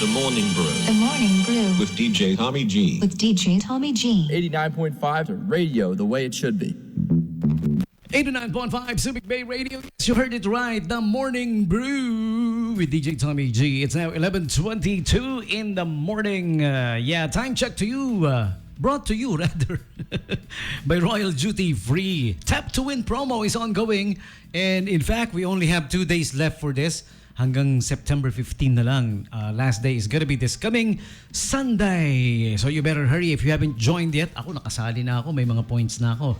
The Morning Brew The Morning Brew with DJ Tommy G. with DJ Tommy G. 89.5 radio, the way it should be. 89.5 Subic Bay Radio. Yes, you heard it right. The Morning Brew with DJ Tommy G. It's now 11:22 in the morning. Time check to you. Brought to you, rather, by Royal Duty Free. Tap to Win promo is ongoing. And in fact, we only have 2 days left for this. Hanggang September 15 na lang. Last day is gonna be this coming Sunday. So you better hurry if you haven't joined yet. Ako, nakasali na ako. May mga points na ako.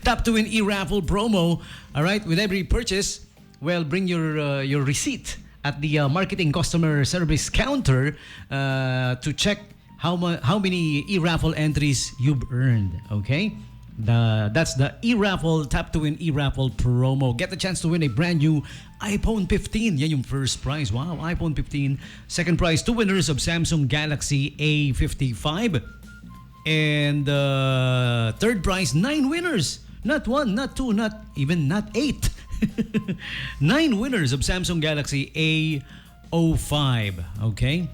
Tap to Win e-raffle promo. Alright, with every purchase, well, bring your receipt at the marketing customer service counter to check how many e-raffle entries you've earned. Okay? That's the e-raffle, Tap to Win e-raffle promo. Get the chance to win a brand new iPhone 15. Yan yung first prize. Wow, iPhone 15. Second prize, 2 winners of Samsung Galaxy A55. And third prize, 9 winners. Not 1, not 2, not 8. 9 winners of Samsung Galaxy A05. Okay?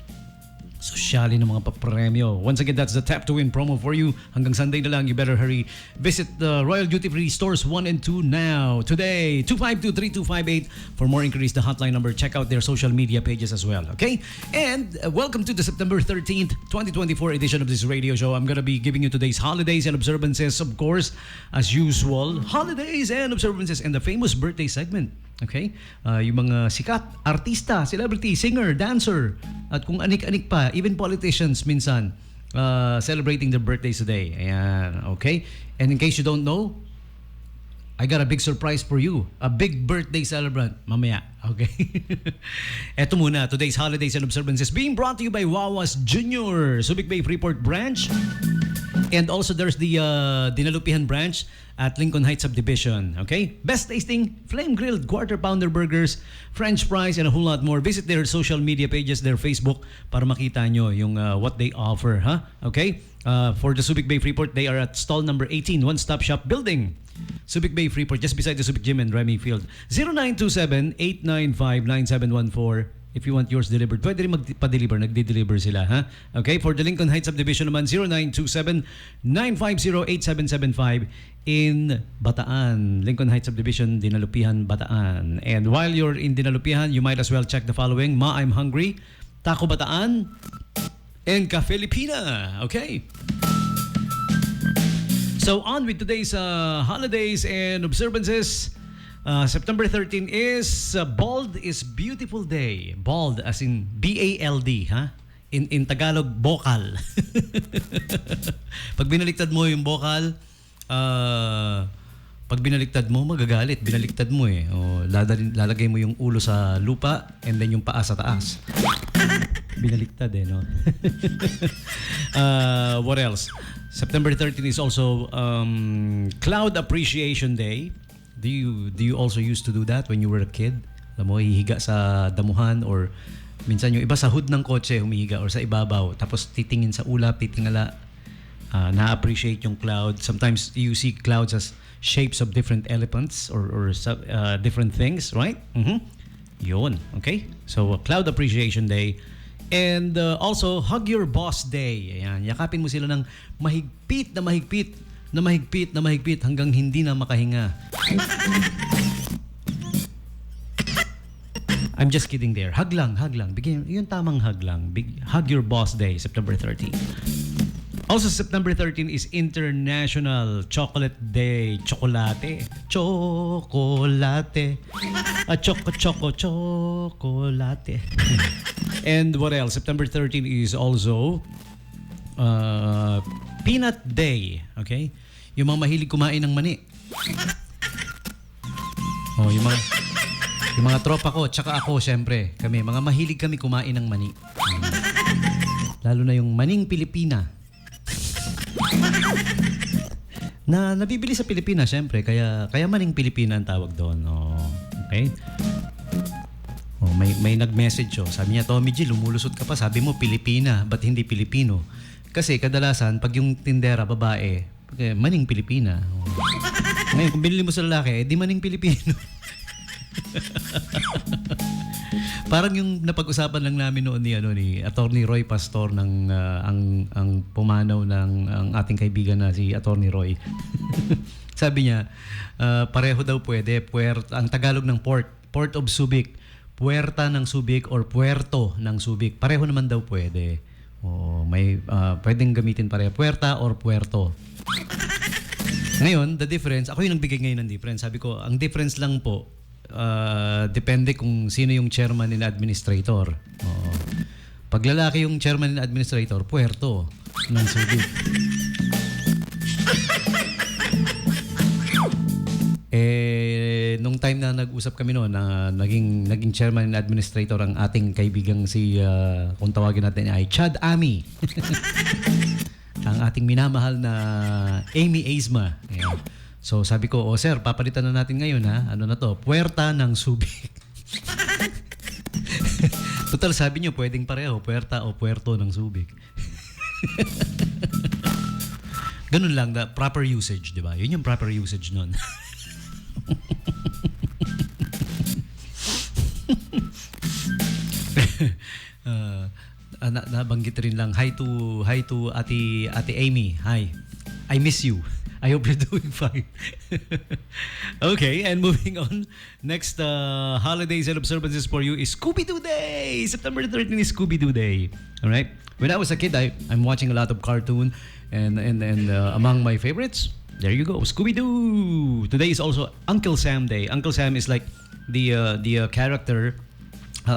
Sosyali ng mga papremyo. Once again, that's the Tap to Win promo for you. Hanggang Sunday na lang, you better hurry. Visit the Royal Duty Free stores 1 and 2 now. Today, 252-3258. For more inquiries, the hotline number. Check out their social media pages as well. Okay? And welcome to the September 13th, 2024 edition of this radio show. I'm gonna be giving you today's holidays and observances, of course, as usual. Holidays and observances and the famous birthday segment. Okay? Yung mga sikat, artista, celebrity, singer, dancer, at kung anik-anik pa, even politicians minsan celebrating their birthdays today. Ayan, okay? And in case you don't know, I got a big surprise for you. A big birthday celebrant. Mamaya, okay? Eto muna, today's holidays and observances being brought to you by Wawas Junior, Subic Bay Freeport branch. And also there's the Dinalupihan branch at Lincoln Heights Subdivision. Okay? Best tasting, flame-grilled quarter-pounder burgers, French fries, and a whole lot more. Visit their social media pages, their Facebook, para makita nyo yung what they offer. Huh? Okay? For the Subic Bay Freeport, they are at stall number 18, One-Stop Shop Building. Subic Bay Freeport, just beside the Subic Gym and Remy Field. 0927-895-9714. If you want yours delivered, pwede rin magpa-deliver. Nagdi-deliver sila, ha? Okay, for the Lincoln Heights Subdivision naman, 0927-950-8775 in Bataan. Lincoln Heights Subdivision, Dinalupihan, Bataan. And while you're in Dinalupihan, you might as well check the following. Ma, I'm Hungry, Taco Bataan, and Ka Filipina. Okay? So on with today's holidays and observances. September 13 is Bald is Beautiful Day. Bald as in B-A-L-D, ha? In Tagalog, bokal. Pag binaliktad mo yung bokal, pag binaliktad mo, magagalit. Binaliktad mo eh. O, lalagay mo yung ulo sa lupa and then yung paa sa taas. Binaliktad eh, no? What else? September 13 is also Cloud Appreciation Day. Do you also used to do that when you were a kid? Alam mo, hihiga sa damuhan or minsan yung iba sa hood ng kotse humihiga or sa ibabaw tapos titingin sa ulap, titingala. Na-appreciate yung cloud. Sometimes you see clouds as shapes of different elements or different things, right? Yun, okay? So, Cloud Appreciation Day. And also, Hug Your Boss Day. Ayan, yakapin mo sila ng mahigpit na mahigpit hanggang hindi na makahinga. I'm just kidding there. Hug lang. Bigyan yung tamang hug lang. Hug Your Boss Day, September 13. Also, September 13 is International Chocolate Day. Chocolate. Chocolate. And what else? September 13 is also Peanut Day. Okay? Yung mga mahilig kumain ng mani. Oh, yung mga tropa ko, tsaka ako, syempre, mga mahilig kami kumain ng mani. Lalo na yung maning Pilipina. Na nabibili sa Pilipinas, syempre, kaya maning Pilipina ang tawag doon. Oh, okay? Oh, may nag-message, oh. Sabi niya, Tommy G, lumulusot ka pa, sabi mo Pilipina, ba't hindi Pilipino? Kasi kadalasan, pag yung tindera, babae, maning Pilipina. Oh. Ngayon, kung binili mo sa lalaki, di maning Pilipino. Parang yung napag-usapan lang namin noon ni Attorney Roy Pastor ng ang pumanaw ng ang ating kaibigan na si Attorney Roy. Sabi niya, pareho daw pwede. Ang Tagalog ng Port of Subic, Puerta ng Subic or Puerto ng Subic. Pareho naman daw pwede. Oo, may pwedeng gamitin pareho, Puerta or Puerto. Ngayon, the difference, ako yung nagbigay ngayon ng difference. Sabi ko, ang difference lang po, depende kung sino yung chairman and administrator. Oo. Pag lalaki yung chairman and administrator, Puerto ng Subic. Nung time na nag-usap kami noon, naging chairman and administrator ang ating kaibigang si, kung tawagin natin ay Chad Ami. Ang ating minamahal na Amy Aizma. Ayan. So sabi ko, sir, papalitan na natin ngayon ha. Ano na to? Puerta ng Subic. Total, sabi niyo, pwedeng pareho. Puerta o Puerto ng Subic. Ganun lang, the proper usage, di ba? Yun yung proper usage nun. Nabanggit rin lang, hi to Ate Amy. Hi. I miss you. I hope you're doing fine. Okay, and moving on. Next holidays and observances for you is Scooby-Doo Day! September 13 is Scooby-Doo Day. Alright? When I was a kid, I'm watching a lot of cartoon and among my favorites, there you go, Scooby-Doo! Today is also Uncle Sam Day. Uncle Sam is like the character,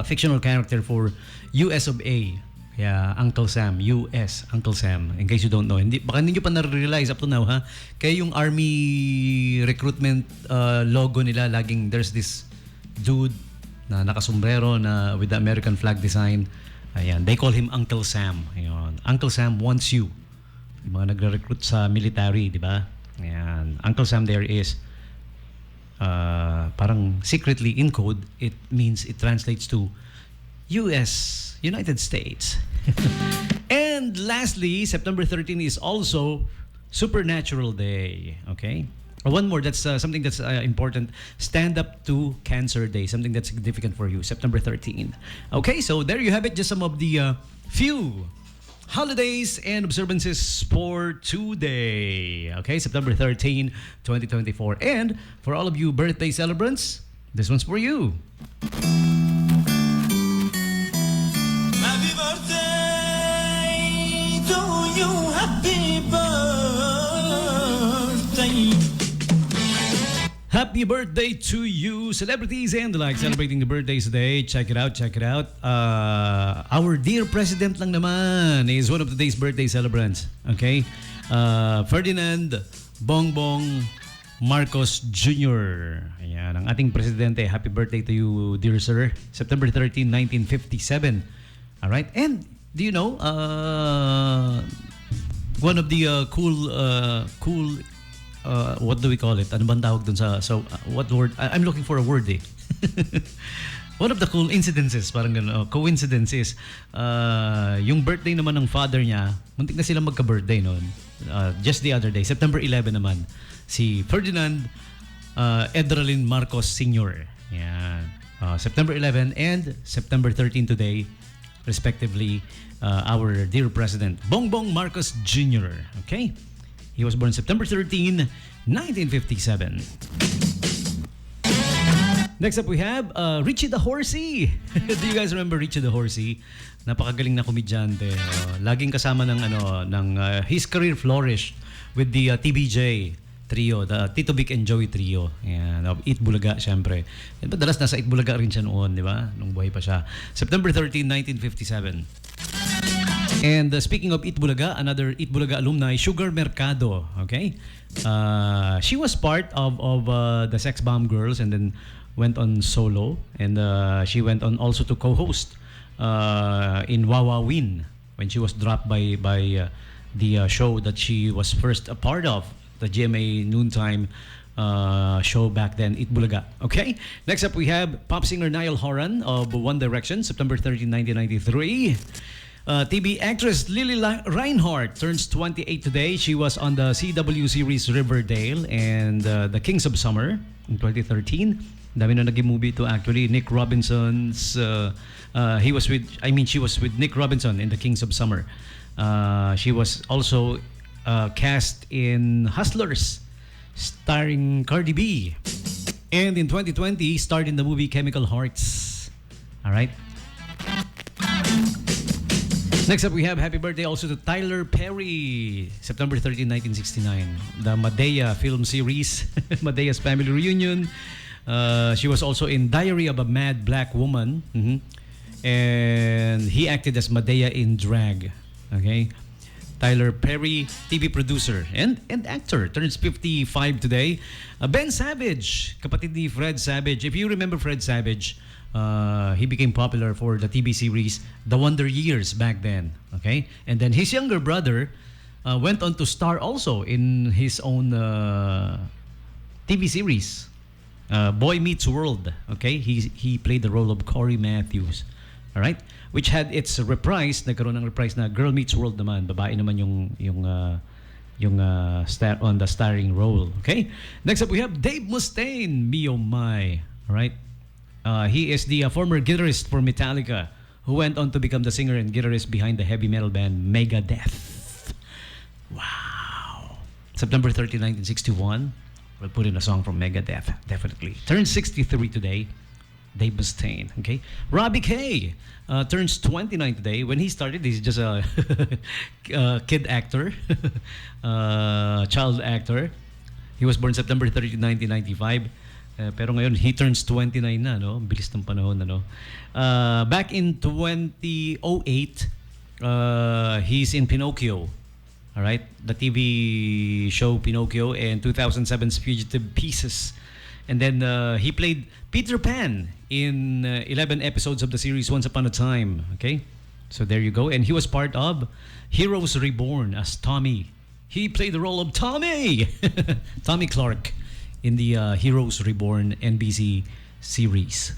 fictional character for US of A. Yeah, Uncle Sam, US, Uncle Sam. In case you don't know, baka hindi nyo pa na-realize up to now, ha? Kaya yung Army recruitment logo nila, laging there's this dude na nakasombrero na with the American flag design. Ayan, they call him Uncle Sam. Ayan, Uncle Sam wants you. Yung mga nagre-recruit sa military, di ba? Ayan, Uncle Sam there is parang secretly in code, it translates to US, United States. And lastly, September 13 is also Supernatural Day. Okay? One more, that's something that's important. Stand Up to Cancer Day, something that's significant for you, September 13. Okay, so there you have it, just some of the few holidays and observances for today. Okay, September 13, 2024. And for all of you birthday celebrants, this one's for you. Happy birthday to you, happy birthday. Happy birthday to you, celebrities and the like celebrating the birthdays today. Check it out, check it out. Our dear president lang naman is one of today's birthday celebrants. Okay? Ferdinand Bongbong Marcos Jr. Ayan, ang ating presidente. Happy birthday to you, dear sir. September 13, 1957. All right? And do you know, one of the cool what do we call it? Ano bang tawag dun sa what word? I'm looking for a word eh. One of the cool incidences, parang gano'n, coincidences, yung birthday naman ng father niya, muntik na sila magka-birthday noon. Just the other day, September 11 naman, si Ferdinand Edralin Marcos Sr. Yan. September 11 and September 13 today, respectively, our dear President Bongbong Marcos Jr. Okay? He was born September 13, 1957. Next up we have Richie the Horsey. Do you guys remember Richie the Horsey? Napakagaling na komedyante. Laging kasama ng his career flourished with the TBJ trio, the Tito Vic and Joey trio. Ayan, of Eat Bulaga, syempre. And madalas nasa Eat Bulaga rin siya noon, di ba? Nung buhay pa siya. September 13, 1957. And speaking of Eat Bulaga, another Eat Bulaga alumni, Sugar Mercado. Okay? She was part of the Sex Bomb Girls and then went on solo. And she went on also to co-host in Wawawin when she was dropped by the show that she was first a part of, the GMA noontime show back then, Eat Bulaga. Okay? Next up we have pop singer Niall Horan of One Direction, September 13, 1993. TV actress Lily Reinhardt turns 28 today. She was on the CW series Riverdale and The Kings of Summer in 2013. Dami na naging movie ito actually. Nick Robinson's she was with Nick Robinson in The Kings of Summer. She was also cast in Hustlers starring Cardi B. And in 2020 starred in the movie Chemical Hearts. All right? Next up, we have happy birthday also to Tyler Perry, September 13, 1969. The Madea film series, Madea's Family Reunion. She was also in Diary of a Mad Black Woman. And he acted as Madea in Drag. Okay? Tyler Perry, TV producer and actor, turns 55 today. Ben Savage, kapatid ni Fred Savage. If you remember Fred Savage, he became popular for the TV series The Wonder Years back then. Okay? And then his younger brother went on to star also in his own TV series, Boy Meets World. Okay? He played the role of Corey Matthews. All right? Which had its reprise, nagkaroon ng reprise na Girl Meets World naman. Babae naman yung star on the starring role. Okay? Next up, we have Dave Mustaine, Me Oh My. All right? He is the former guitarist for Metallica who went on to become the singer and guitarist behind the heavy metal band Megadeth. Wow. September 30, 1961. We'll put in a song from Megadeth, definitely. Turns 63 today. Dave Mustaine. Okay? Robbie K turns 29 today. When he started, he's just a kid actor, child actor. He was born September 30, 1995. Pero ngayon, he turns 29 na, no? Bilis ng panahon, ano? Back in 2008, he's in Pinocchio. All right? The TV show Pinocchio and 2007's Fugitive Pieces. And then he played Peter Pan in 11 episodes of the series Once Upon a Time. Okay? So there you go. And he was part of Heroes Reborn as Tommy. He played the role of Tommy! Tommy Clark in the Heroes Reborn NBC series.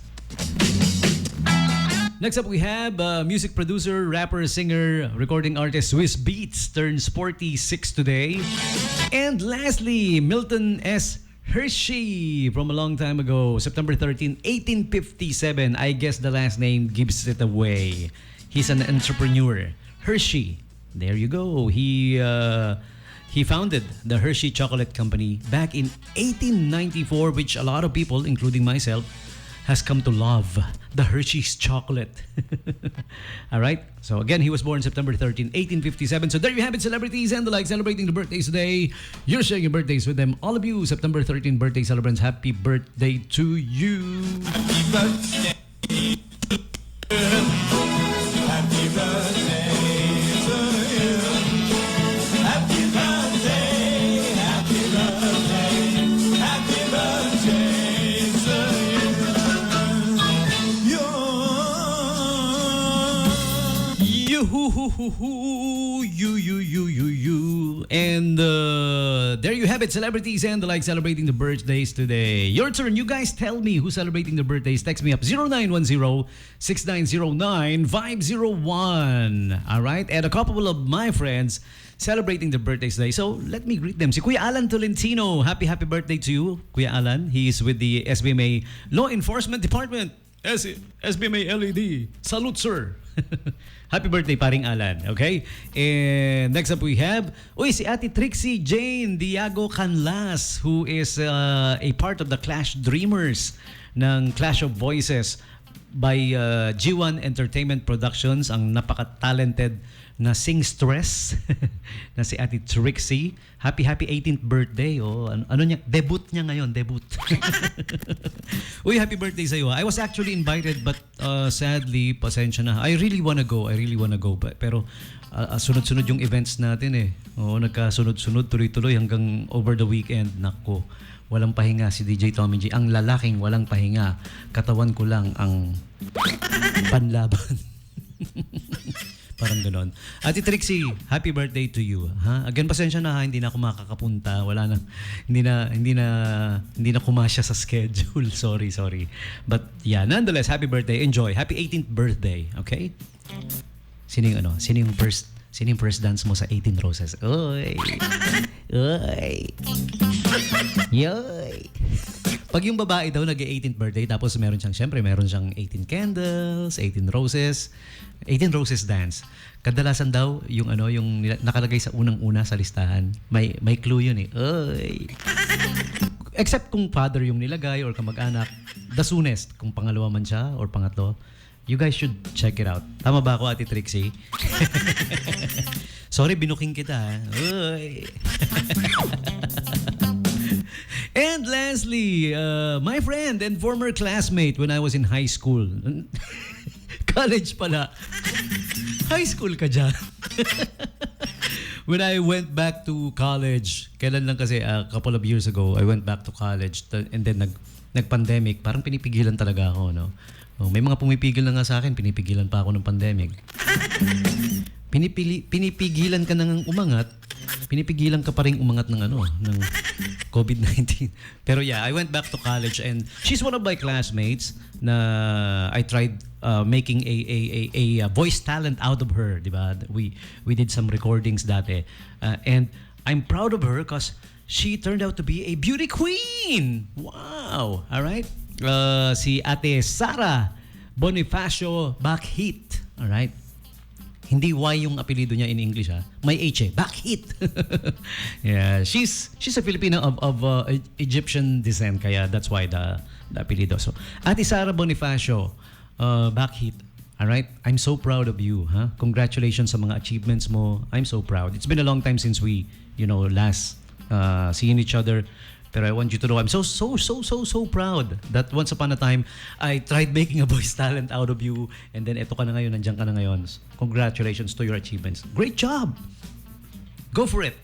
Next up, we have music producer, rapper, singer, recording artist Swiss Beats turns 46 today. And lastly, Milton S. Hershey from a long time ago, September 13, 1857. I guess the last name gives it away. He's an entrepreneur. Hershey. There you go. He founded the Hershey Chocolate Company back in 1894, which a lot of people, including myself, has come to love. The Hershey's chocolate. All right? So again, he was born September 13, 1857. So there you have it, celebrities and the like celebrating the birthdays today. You're sharing your birthdays with them. All of you, September 13 birthday celebrants, happy birthday to you. Happy birthday. Happy birthday to you. Happy birthday. Happy birthday. Happy birthday to you. You. And there you have it, celebrities and the like celebrating the birthdays today. Your turn. You guys tell me who's celebrating their birthdays. Text me up 0910-6909-501. All right? And a couple of my friends celebrating their birthdays today. So let me greet them. Si Kuya Alan Tolentino. Happy birthday to you, Kuya Alan. He is with the SBMA Law Enforcement Department. SBMA LED. Salute, sir. Happy birthday, paring Alan. Okay? And next up we have, si Ate Trixie Jane Diago Canlas, who is a part of the Clash Dreamers ng Clash of Voices by G1 Entertainment Productions, ang napaka-talented na singstress na si Ate Trixie. Happy 18th birthday. Oh, ano niya? Debut niya ngayon. Debut. Uy, happy birthday sa'yo. I was actually invited but sadly, pasensya na. I really wanna go. Pero sunod-sunod yung events natin eh. Oo, nagkasunod-sunod, tuloy-tuloy hanggang over the weekend. Nako, walang pahinga si DJ Tommy G. Ang lalaking walang pahinga. Katawan ko lang ang panlaban. Parang ganon. Ate Trixie, happy birthday to you. Ha? Again, pasensya na ha, hindi na ako makakapunta. Wala na, hindi na kumasya sa schedule. Sorry. But yeah, nonetheless, happy birthday. Enjoy. Happy 18th birthday. Okay? Sino yung first dance mo sa 18 Roses? Oy. Yoy. Pag yung babae daw nag-18th birthday, tapos meron siyang 18 candles, 18 roses, 18 roses dance. Kadalasan daw yung nakalagay sa unang-una sa listahan. May clue yun eh. Oy. Except kung father yung nilagay or kamag-anak, the soonest, kung pangalawa man siya or pangatlo, you guys should check it out. Tama ba ako, Ate Trixie? Sorry, binuking kita. Uy. And lastly, my friend and former classmate when I was in high school. College pala. High school ka dyan. When I went back to college, kailan lang kasi, a couple of years ago, I went back to college and then nag-pandemic. Parang pinipigilan talaga ako, no? Oh, may mga pumipigil na nga sa akin, pinipigilan pa ako ng pandemic. Pinipigilan ka nang umangat, pinipigilan ka pa rin umangat ng ng COVID-19. Pero yeah, I went back to college and she's one of my classmates na I tried making a voice talent out of her, di ba? We did some recordings dati. And I'm proud of her because she turned out to be a beauty queen. Wow! All right? Si Ate Sara Bonifacio Backheat. All right? Hindi Y yung apelido niya in English, ha? May H eh. Backheat. Yeah, she's a Filipino of Egyptian descent, kaya that's why the apelido. So, Ate Sara Bonifacio Backheat. All right? I'm so proud of you, ha? Congratulations sa mga achievements mo. I'm so proud. It's been a long time since we, last seeing each other. Pero I want you to know I'm so proud that once upon a time I tried making a voice talent out of you and then eto ka na ngayon, nandiyan ka na ngayon. Congratulations to your achievements. Great job. Go for it.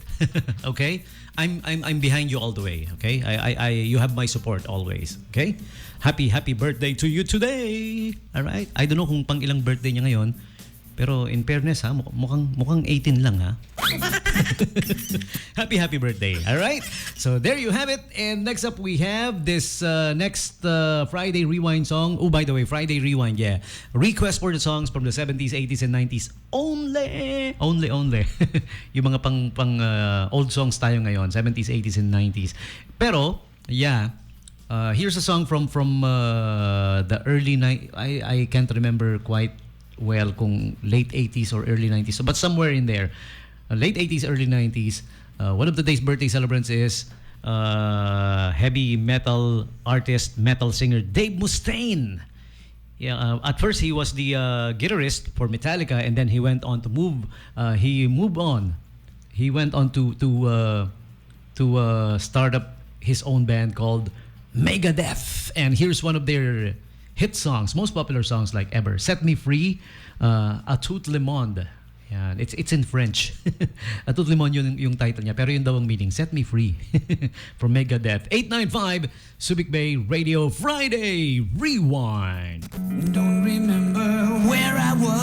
Okay? I'm behind you all the way, okay? You have my support always, okay? Happy birthday to you today. All right? I don't know kung pang ilang birthday niya ngayon, pero in fairness ha, mukhang 18 lang ha. Happy birthday. All right? So there you have it. And next up we have this next Friday Rewind song. Oh, by the way, Friday Rewind, yeah. Request for the songs from the 70s, 80s, and 90s. Only. Yung mga pang old songs tayo ngayon, 70s, 80s, and 90s. Pero, yeah, here's a song from the early I can't remember quite well kung late 80s or early 90s, but somewhere in there. Late 80s, early 90s. One of today's birthday celebrants is heavy metal artist, metal singer Dave Mustaine. Yeah, at first he was the guitarist for Metallica, and then he went on to move. He moved on. He went on to start up his own band called Megadeth, and here's one of their hit songs, most popular songs like ever. Set Me Free, A Tout Le Monde. Yan. It's in French. A Tout Le Monde yung title niya, pero yun daw ang meaning. Set Me Free. From Megadeth. 895 Subic Bay Radio Friday Rewind. Don't remember where I was.